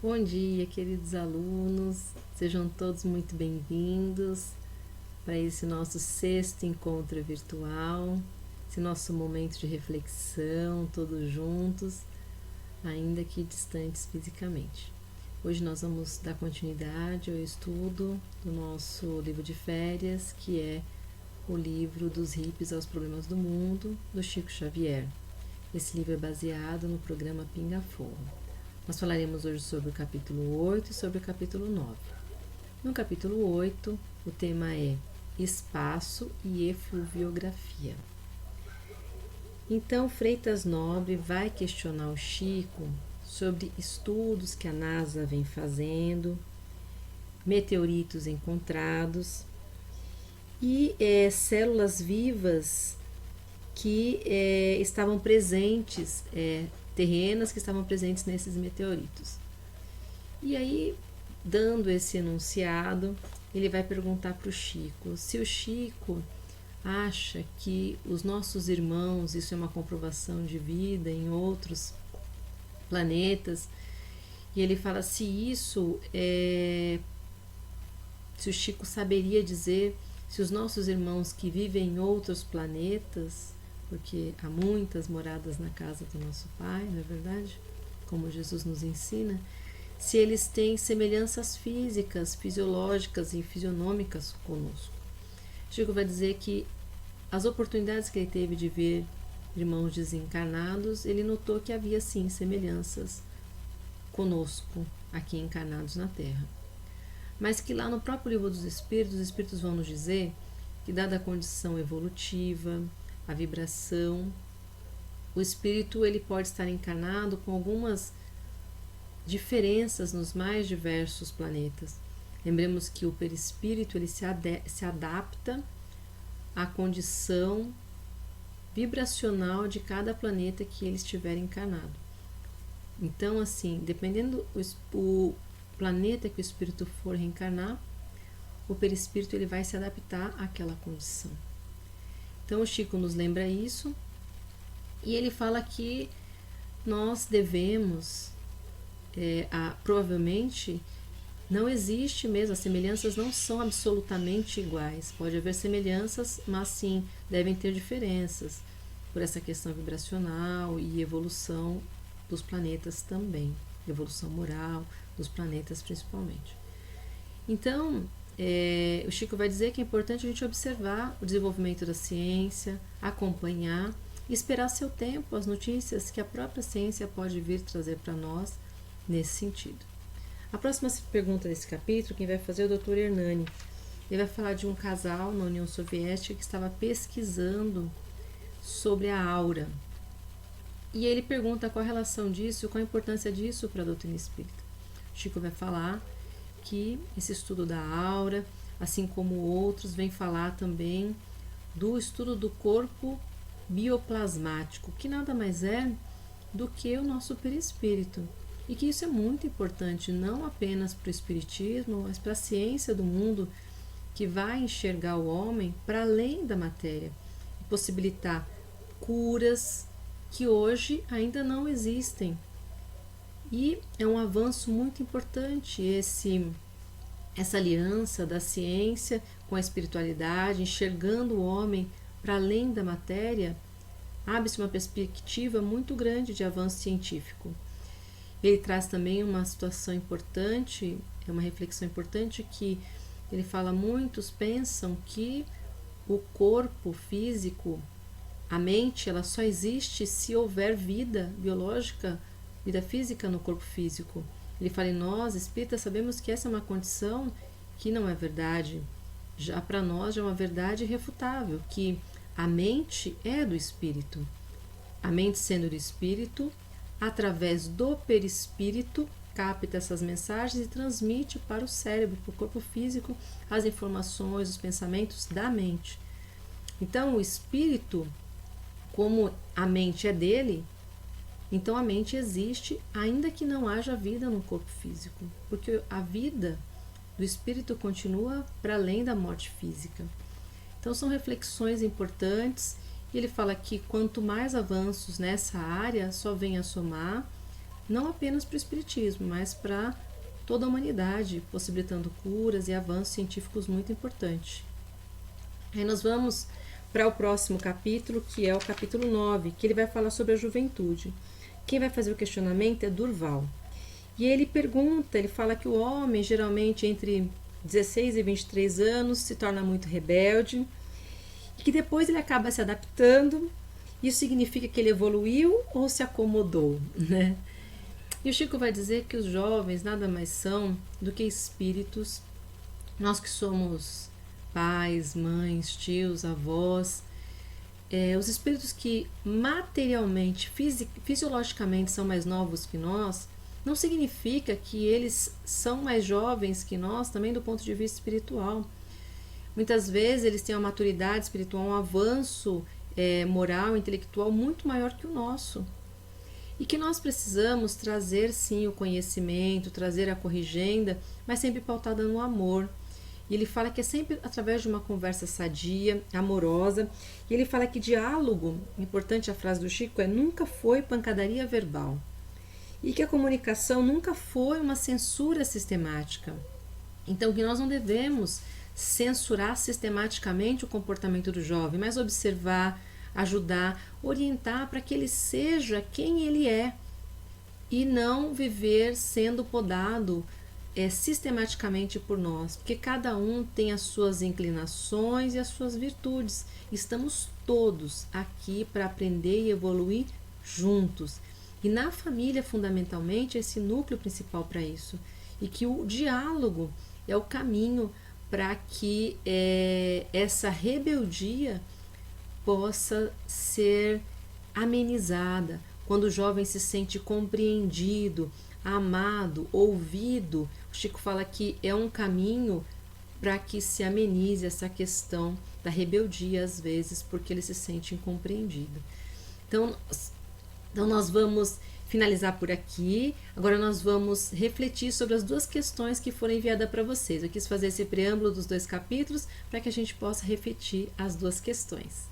Bom dia, queridos alunos, sejam todos muito bem-vindos para esse nosso sexto encontro virtual, esse nosso momento de reflexão, todos juntos, ainda que distantes fisicamente. Hoje nós vamos dar continuidade ao estudo do nosso livro de férias, que é o livro Dos Hippies aos Problemas do Mundo, do Chico Xavier. Esse livro é baseado no programa Pinga Fogo. Nós falaremos hoje sobre o capítulo 8 e sobre o capítulo 9. No capítulo 8, o tema é Espaço e Efluviografia. Então, Freitas Nobre vai questionar o Chico sobre estudos que a NASA vem fazendo, meteoritos encontrados e células vivas que estavam presentes, terrenas que estavam presentes nesses meteoritos. E aí, dando esse enunciado, ele vai perguntar para o Chico se o Chico acha que os nossos irmãos, isso é uma comprovação de vida em outros planetas, e ele fala se isso se o Chico saberia dizer se os nossos irmãos que vivem em outros planetas, porque há muitas moradas na casa do nosso Pai, não é verdade? Como Jesus nos ensina, se eles têm semelhanças físicas, fisiológicas e fisionômicas conosco. Chico vai dizer que as oportunidades que ele teve de ver irmãos desencarnados, ele notou que havia sim semelhanças conosco, aqui encarnados na Terra. Mas que lá no próprio livro dos Espíritos, os Espíritos vão nos dizer que, dada a condição evolutiva, a vibração, o espírito ele pode estar encarnado com algumas diferenças nos mais diversos planetas. Lembremos que o perispírito ele se adapta à condição vibracional de cada planeta que ele estiver encarnado. Então, assim, dependendo o planeta que o espírito for reencarnar, o perispírito ele vai se adaptar àquela condição. Então o Chico nos lembra isso e ele fala que nós devemos, provavelmente, não existe mesmo, as semelhanças não são absolutamente iguais. Pode haver semelhanças, mas sim, devem ter diferenças por essa questão vibracional e evolução dos planetas também, evolução moral dos planetas principalmente. Então, o Chico vai dizer que é importante a gente observar o desenvolvimento da ciência, acompanhar e esperar seu tempo, as notícias que a própria ciência pode vir trazer para nós nesse sentido. A próxima pergunta desse capítulo, quem vai fazer é o Dr. Hernani. Ele vai falar de um casal na União Soviética que estava pesquisando sobre a aura. E ele pergunta qual a relação disso, qual a importância disso para a doutrina espírita. Chico vai falar que esse estudo da aura, assim como outros, vem falar também do estudo do corpo bioplasmático, que nada mais é do que o nosso perispírito. E que isso é muito importante, não apenas para o espiritismo, mas para a ciência do mundo, que vai enxergar o homem para além da matéria e possibilitar curas que hoje ainda não existem. E é um avanço muito importante essa aliança da ciência com a espiritualidade, enxergando o homem para além da matéria, abre-se uma perspectiva muito grande de avanço científico. Ele traz também uma situação importante, uma reflexão importante, que ele fala, muitos pensam que o corpo físico, a mente, ela só existe se houver vida biológica, vida física no corpo físico. Ele fala, em nós, espíritas, sabemos que essa é uma condição que não é verdade. Já para nós já é uma verdade irrefutável, que a mente é do espírito. A mente sendo do espírito, através do perispírito, capta essas mensagens e transmite para o cérebro, para o corpo físico, as informações, os pensamentos da mente. Então, o espírito, como a mente é dele, então a mente existe, ainda que não haja vida no corpo físico, porque a vida do espírito continua para além da morte física. Então são reflexões importantes, e ele fala que quanto mais avanços nessa área, só vem a somar não apenas para o espiritismo, mas para toda a humanidade, possibilitando curas e avanços científicos muito importantes. Aí nós vamos para o próximo capítulo, que é o capítulo 9, que ele vai falar sobre a juventude. Quem vai fazer o questionamento é Durval. E ele pergunta, ele fala que o homem, geralmente entre 16 e 23 anos, se torna muito rebelde, e que depois ele acaba se adaptando. Isso significa que ele evoluiu ou se acomodou, né? E o Chico vai dizer que os jovens nada mais são do que espíritos. Nós que somos pais, mães, tios, avós, os espíritos que materialmente, fisiologicamente são mais novos que nós, não significa que eles são mais jovens que nós também do ponto de vista espiritual. Muitas vezes eles têm uma maturidade espiritual, um avanço moral, intelectual muito maior que o nosso. E que nós precisamos trazer sim o conhecimento, trazer a corrigenda, mas sempre pautada no amor. E ele fala que é sempre através de uma conversa sadia, amorosa. E ele fala que diálogo, importante a frase do Chico, nunca foi pancadaria verbal. E que a comunicação nunca foi uma censura sistemática. Então que nós não devemos censurar sistematicamente o comportamento do jovem, mas observar, ajudar, orientar para que ele seja quem ele é e não viver sendo podado sistematicamente por nós, porque cada um tem as suas inclinações e as suas virtudes. Estamos todos aqui para aprender e evoluir juntos. E na família, fundamentalmente, esse núcleo principal para isso. E que o diálogo é o caminho para que essa rebeldia possa ser amenizada. Quando o jovem se sente compreendido, amado, ouvido, o Chico fala que é um caminho para que se amenize essa questão da rebeldia, às vezes, porque ele se sente incompreendido. Então nós vamos finalizar por aqui. Agora nós vamos refletir sobre as duas questões que foram enviadas para vocês. Eu quis fazer esse preâmbulo dos 2 capítulos para que a gente possa refletir as 2 questões.